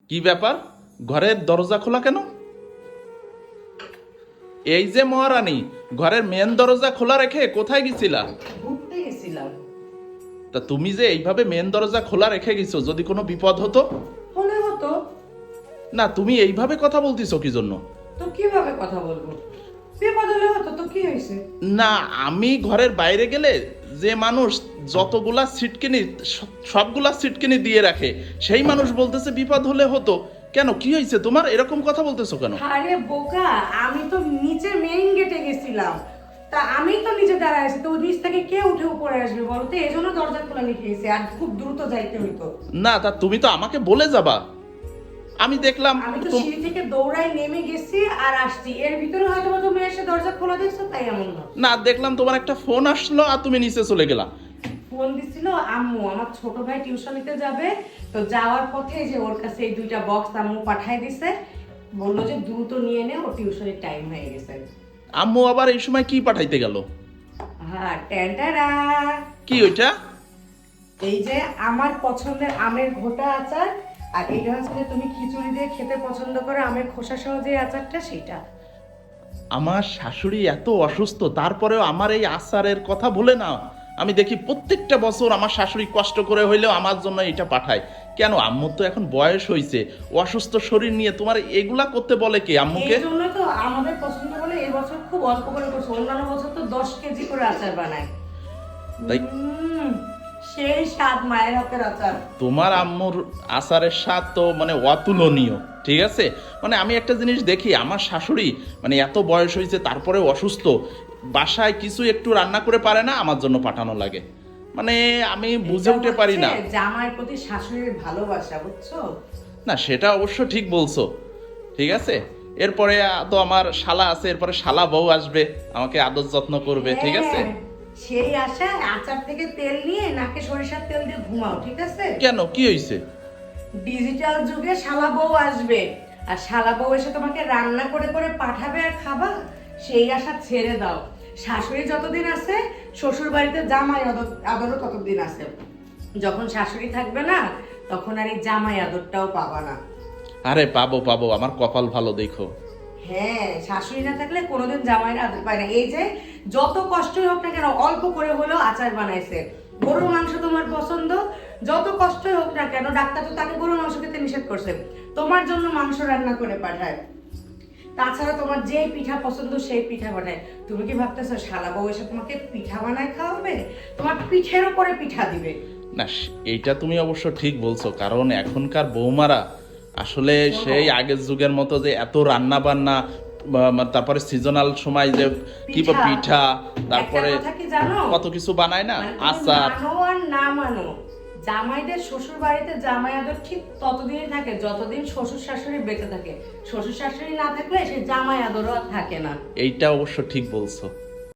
কি ব্যাপার? ঘরের দরজা খোলা কেন? এই যে মহারানী, ঘরের মেন দরজা খোলা রেখে কোথায় গেছিলা? ঘুরতে গেছিলাম। তা তুমি যে এইভাবে মেন দরজা খোলা রেখে গেছো, যদি কোনো বিপদ হতো? হলে হতো। না, তুমি এইভাবে কথা বলতেছো কি জন্য? তো কিভাবে কথা বলবো? বিপদ হলে হতো তো কি হয়েছে? না, আমি ঘরের বাইরে গেলে যে মানুষ যতগুলা সিটকিনি সবগুলা সিটকিনি দিয়ে রাখে, সেই মানুষ বলতেছে বিপদ হলে হতো। কেন, কি হয়েছে তোমার? এরকম কথা বলতেছো কেন? আরে বোকা, আমি তো নিচে মেইন গেটে গেছিলাম। তা আমি তো নিচে দাঁড়ায় আছি, তো নিচ থেকে কে উঠে উপরে আসবে বলো তো? এই জন্য দরজা খোলা লিখে গেছে, আর খুব দ্রুত যাইতে হইতো। না, তা তুমি তো আমাকে বলে যাবা। আমি দেখলাম আমি তো সিঁড়ি থেকে দৌড়াই নেমে গেছি আর আসছি, এর ভিতরে হয়তো তুমি এসে দরজা খোলা দেখছো, তাই এমন না। না, দেখলাম তোমার একটা ফোন আসলো আর তুমি নিচে চলে গেলা। ফোন দিছিল আম্মু, আমার ছোট ভাই টিউশন নিতে যাবে, তো যাওয়ার পথে যে ওর কাছে এই দুইটা বক্স আম্মু পাঠায় দিছে, বললো যে দ্রুত নিয়ে নে, ও টিউশনের টাইম হয়ে গেছে। আম্মু আবার এই সময় কি পাঠাইতে গেল? হ্যাঁ, ট্যান্টারা। কি ওইটা? এই যে আমার পছন্দের আমের ঘোটা আচার, আর এটা হচ্ছে যে তুমি খিচুড়ি দিয়ে খেতে পছন্দ করে আমের খোসা সহ যে আচারটা, সেটা। আমার শাশুড়ি এত অসুস্থ, তারপরেও আমার এই আচারের কথা বলে না। আমি দেখি প্রত্যেকটা বছর আমার শাশুড়ি কষ্ট করে হইলেও আমার জন্য এটা পাঠায়। কেন? আম্মুর তো এখন বয়স হয়েছে, অসুস্থ শরীর নিয়ে তোমার এগুলা করতে বলে কে আম্মুকে? এই জন্য তো আমাদের পছন্দ বলে এই বছর খুব অল্প করে করছে, অন্যান্য বছর তো 10 কেজি করে আচার বানায়। তাই সেই স্বাদ মায়ের হাতের আচার। তোমার আম্মুর আচারের স্বাদ তো মানে অতুলনীয়। ঠিক আছে, মানে আমি একটা জিনিস দেখি, আমার শাশুড়ি মানে এত বয়স হয়েছে তারপরে অসুস্থ, বাসায় কিছু একটু রান্না করে পারে না, আমার জন্য পাঠানো লাগে। মানে আমি বুঝে উঠতে পারি না। জামাইয়ের প্রতি শাশুড়ির ভালোবাসা, বুঝছো? না, সেটা অবশ্য ঠিক বলছো। ঠিক আছে, এরপরে তো আমার শালা আছে, এরপরে শালা বউ আসবে, আমাকে আদর যত্ন করবে। ঠিক আছে, হ্যাঁ, সেই আশায় আচার থেকে তেল নিয়ে নাকে সরিষার তেল দিয়ে ঘুমাও, ঠিক আছে? কেন, কি হয়েছে? ডিজিটাল যুগে শালা বউ আসবে, আর শালা বউ এসে তোমাকে রান্না করে করে পাঠাবে আর খাবা, সেই আশা ছেড়ে দাও। শাশুড়ি যতদিন আছে, শ্বশুর বাড়িতে জামাই আদরও ততদিন আছে। যখন শাশুড়ি থাকবে না, তখন আর এই জামাই আদরটাও পাবা না। আরে পাবো পাবো, আমার কপাল ভালো দেখো। হ্যাঁ, শাশুড়ি না থাকলে কোনোদিন জামাইয়ের আদর পায় না। এই যে যত কষ্টই হোক না কেন, অল্প করে হলেও আচার বানাইছে। গরুর মাংস তোমার পছন্দ, যত কষ্টই হোক না কেন, ডাক্তার তো তাকে গরুর মাংস খেতে নিষেধ করছে, তোমার জন্য মাংস রান্না করে পাঠায়। তাছাড়া তোমার যে পিঠা পছন্দ সেই পিঠা বানায়। তুমি কি ভাবতেছো শালা বউ এসে তোমাকে পিঠা বানায় খাওয়াবে? তোমার পিঠের উপরে পিঠা দিবে। না, এইটা তুমি অবশ্য ঠিক বলছো, কারণ এখনকার বৌমারা আসলে সেই আগের যুগের মতো যে এত রান্না বান্না, তারপরে সিজনাল সময় যে কি পিঠা, তারপরে কত কিছু বানায় না, আচার। মানো আর না মানো, জামাইদের শ্বশুর বাড়িতে জামাই আদর ঠিক ততদিনই থাকে যতদিন শ্বশুর শাশুড়ি বেঁচে থাকে। শ্বশুর শাশুড়ি না থাকলে সে জামাই আদরও আর থাকে না। এইটা অবশ্য ঠিক বলছো।